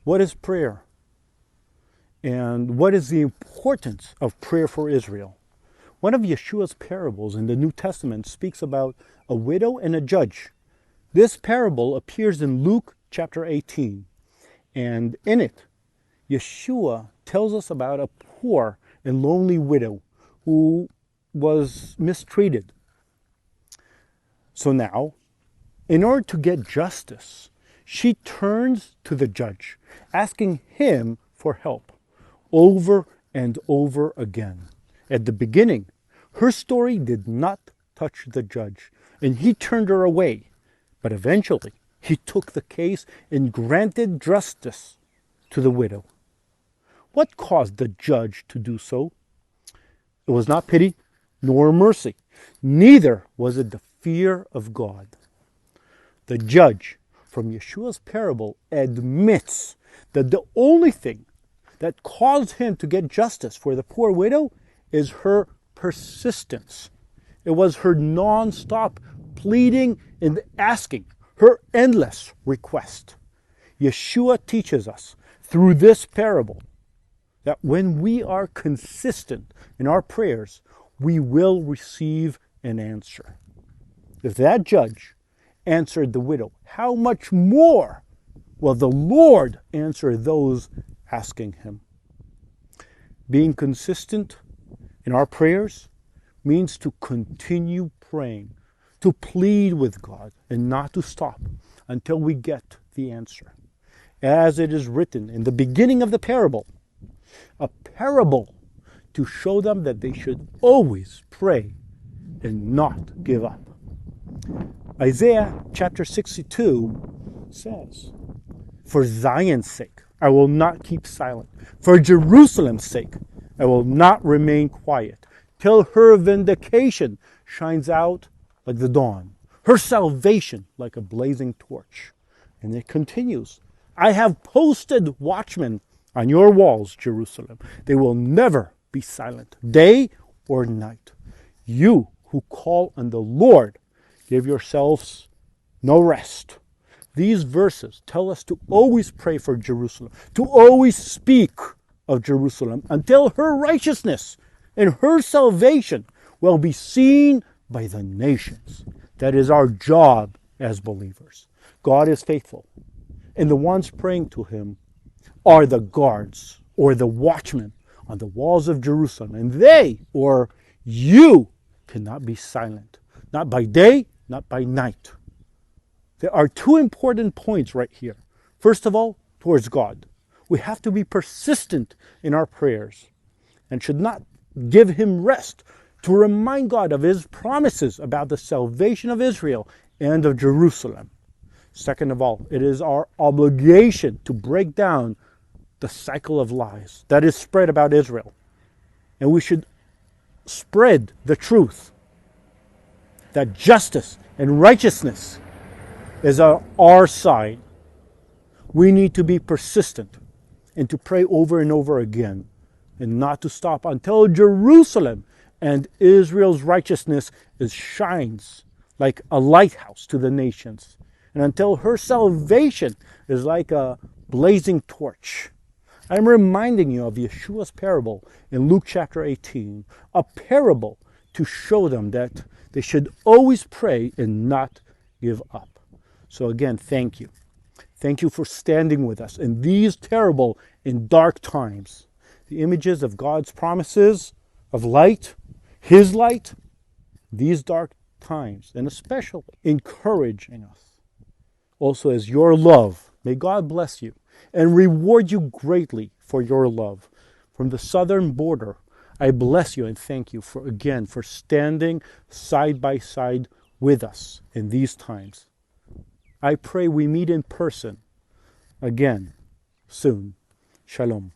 What is prayer? And what is the importance of prayer for Israel? One of Yeshua's parables in the New Testament speaks about a widow and a judge. This parable appears in Luke chapter 18. And in it, Yeshua tells us about a poor and lonely widow who was mistreated. So now, in order to get justice, she turns to the judge, asking him for help over and over again. At the beginning, her story did not touch the judge, and he turned her away. But eventually, he took the case and granted justice to the widow. What caused the judge to do so? It was not pity nor mercy. Neither was it the fear of God. The judge from Yeshua's parable admits that the only thing that caused him to get justice for the poor widow is her persistence. It was her non-stop pleading and asking, her endless request. Yeshua teaches us through this parable that when we are consistent in our prayers, we will receive an answer. If that judge answered the widow, how much more will the Lord answer those asking him? Being consistent in our prayers means to continue praying, to plead with God, and not to stop until we get the answer. As it is written in the beginning of the parable, a parable to show them that they should always pray and not give up. Isaiah chapter 62 says, "For Zion's sake, I will not keep silent. For Jerusalem's sake, I will not remain quiet, till her vindication shines out like the dawn, her salvation like a blazing torch." And it continues, "I have posted watchmen on your walls, Jerusalem. They will never be silent, day or night. You who call on the Lord, give yourselves no rest." These verses tell us to always pray for Jerusalem, to always speak of Jerusalem until her righteousness and her salvation will be seen by the nations. That is our job as believers. God is faithful, and the ones praying to him are the guards or the watchmen on the walls of Jerusalem, and they, or you, cannot be silent, not by day, not by night. There are two important points right here. First of all, towards God. We have to be persistent in our prayers and should not give him rest to remind God of his promises about the salvation of Israel and of Jerusalem. Second of all, it is our obligation to break down the cycle of lies that is spread about Israel. And we should spread the truth that justice and righteousness is on our side. We need to be persistent and to pray over and over again and not to stop until Jerusalem and Israel's righteousness shines like a lighthouse to the nations, and until her salvation is like a blazing torch. I'm reminding you of Yeshua's parable in Luke chapter 18, a parable to show them that they should always pray and not give up. So again, thank you. Thank you for standing with us in these terrible and dark times. The images of God's promises of light, his light, these dark times, and especially encouraging us. Also as your love, may God bless you and reward you greatly for your love. From the southern border, I bless you and thank you for standing side by side with us in these times. I pray we meet in person again soon. Shalom.